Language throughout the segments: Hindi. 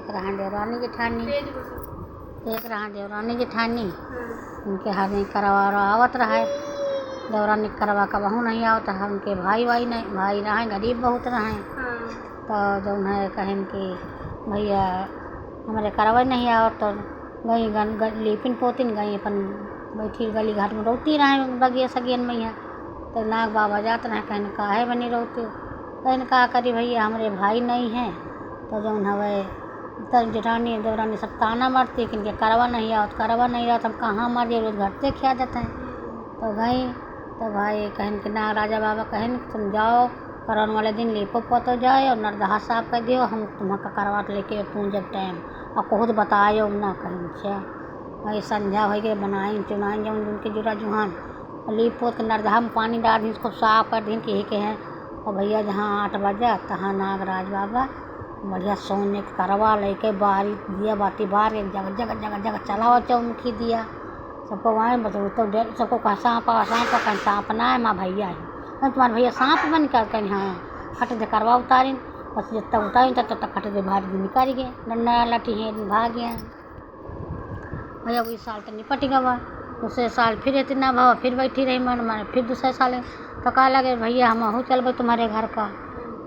एक रहा देवरानी जेठानी, एक रहा देवरानी जेठानी, उनके हर नहीं करवा आवत रहा है। देवरानी करवा का बहू नहीं आवत है, उनके भाई नहीं, भाई रहे गरीब बहुत रहे। तो जो है कहें कि भैया हमारे करवा नहीं आवत, तो गई लीपिन पोतिन गई अपन बैठी गली घाट में रोती रहे बगिया सगियन मैया। तो नाग बाबा जाते रहे, कहने काहे बनी रोती, कहने का करी भैया हमारे भाई नहीं हैं। तो जो हवे तब जेठानी देवरानी सब ताना मारती कि इनके करवा नहीं आओ, करवा नहीं आओ, हम कहाँ मारिए, रोज घर से खिया देते हैं। तो गई तो भाई कहन कि ना राजा बाबा कहन तुम जाओ करवन वाले दिन लीपो पोतो जाए और नरदहा साफ कर दियो, हम तुम्हारा करवाट लेके पूजब टाइम और खुद बतायो ना कहीं से। भाई संध्या हो गई बनाई चुनाई जब उनके जुड़ा जुहान लीप पोत के नरदहा में पानी डाल दी, उसको साफ कर दी कि हैं। और भैया जहाँ 8 बजे तहाँ नागराज बाबा बढ़िया सोने के करवा लेके बारी दिया बाती बार एक जगह जगह जगह जगह चलाओ चौमुखी दिया सबको वहाँ बताओ। तो सबको कहा सांप कहीं सांप ना है माँ भैया है, तुम्हारे भैया सांप बन कर कहीं हाँ हट दे करवा उतारी, बस जब तक उतारी तब तक हट दे भारी निकाल गए डंडा लाठी है भाग गया। भैया वही साल तो निपट गवा, दूसरे साल फिर इतना भाव फिर बैठी रही मन मारे, फिर दूसरे साल तो कहा लगे भैया हम अहू चल भाई तुम्हारे घर का।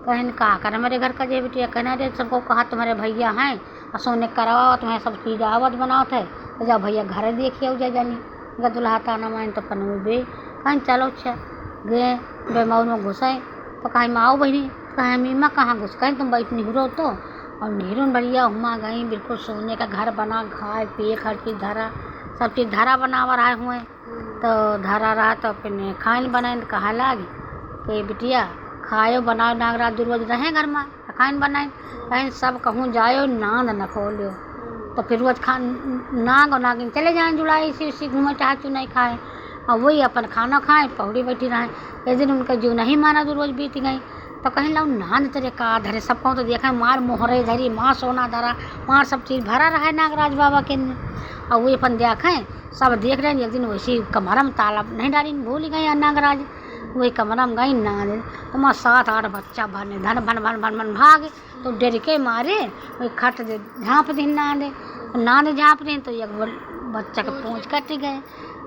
कहन कहा कर हमारे घर का जे बिटिया, कहना रे सबको कहा तुम्हारे भैया हैं और सोने करवाओ तुम्हें सब चीज़ आवत बनाओ थे। तो जाओ भैया घर देखिए उजा जानी दुल्हा ताना मान तो पनू बे कहीं चलो अच्छा गए बेमौर में घुसाए। तो कहीं माँ आओ बहनी, कहें मीमा कहाँ घुस कहीं तुम बैठ निहरो तो। और नेहरू बढ़िया हुआ गई बिल्कुल सोने का घर बना, खाए पिए हर चीज़ धरा सब चीज़ धरा बनावा रहे हुए। तो धरा रहा तो फिर खान बनाए तो कहा लागे कि बिटिया खायो बनाओ नागराज रोज रहे घर में खान बनाए, कहीं सब कहूँ जायो नांद न खोलो। तो फिर रोज नाग और नागिन चले जाए जुड़ाई इसी घूमे चाहचू नहीं खाए और वही अपन खाना खाए पौड़ी बैठी रहे। एक दिन उनका जीव नहीं माना तो रोज बीत गई। तो कहीं लो नांद तेरे का धरे सबको तो देखा मार मोहरे धरी माँ सोना धरा मार सब चीज़ भरा रहा है नागराज बाबा के। और वही अपन देखें सब देख रहे हैं। एक दिन वैसी कमरा में ताला नहीं डाली भूल गई नागराज, वही कमरा में गई नांद तो माँ 7-8 बच्चा भरने धन भन भन भन भन भागे। तो डर के मारे वही खट दे झाँप दी नांद झाँप दी तो एक बच्चा के पूँछ कट गए।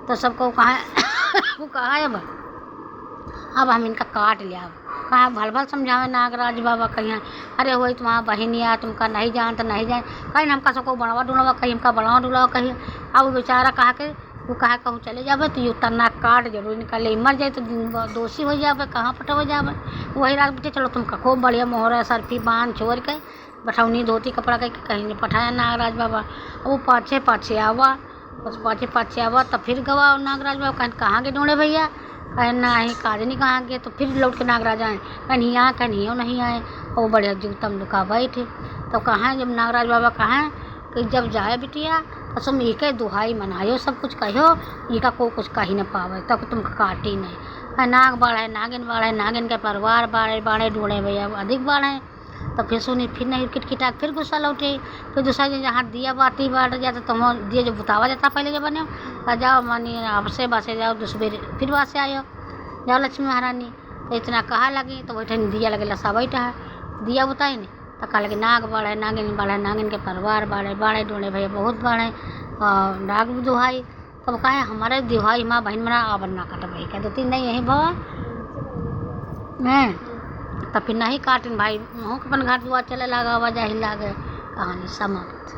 तो सबको कहा वो कहा अब हम इनका काट लिया। कहा भल भल समझावे नागराज बाबा कहीं अरे वही तुम्हारा बहनिया तुमका नहीं जान तो नहीं जाए, कहीं हमका सबको बढ़ावा डुलावा कहीं हमका बढ़ावा डुलावा कहीं। अब बेचारा कहा के वो कहा कहूँ चले जावे तो ये उतरना काट जरूर निकाले, मर जाए तो दोषी हो जावे कहाँ पटो जावे। वही रात बेटे चलो तुमका खूब बढ़िया मोहरा सरफी बांध छोड़ के बैठौनी धोती कपड़ा के कहीं ने पठाया नागराज बाबा। अब वो पाछे आवा बस पाछे आवा तब फिर गवा नागराज बाबा कहीं कहाँ के ढूंढे भैया, कहीं ना ही काज नहीं कहाँ गए। तो फिर लौट के नागराज आए कहीं यहाँ कहीं नहीं आए और वो बढ़िया जूतम लुका बैठे। तो कहाँ जब नागराज बाबा कहाँ कि जब जाए बिटिया तो तुम एक दुहाई मनायो सब कुछ कहो इनका को कुछ कही न पावे तब तुम काटी नहीं। नाग बाढ़े नागिन के परिवार बाढ़े ढूंढे भैया अधिक बाढ़े। तो फिर सुनी फिर नहीं किटकिटा फिर गुस्सा लौटे। फिर दूसरा दिन जहाँ दिया बाती बाढ़ जाता तो वहाँ दिया जो बुतावा जाता पहले जब बने जाओ मानी आपसे बासे जाओ दूसरे फिर वहाँ से आयो जाओ लक्ष्मी महारानी। तो इतना कहा लगी तो बैठे दिया लगे लसा बैठा है दिया बुताई नहीं। तो कहा लगे नाग बाढ़े नागिन के परिवार बाढ़े ढूंढे भैया बहुत बाढ़े और नाग दुहाई। तब कहा हमारे दुहाई माँ बहन मना आवन ना काट भाई क्या 2-3 नहीं यही भवा मैं तब फिर नहीं काटिन भाई मुँह अपन घर दुआ चले लगा वजह ही लागे कहानी समाप्त।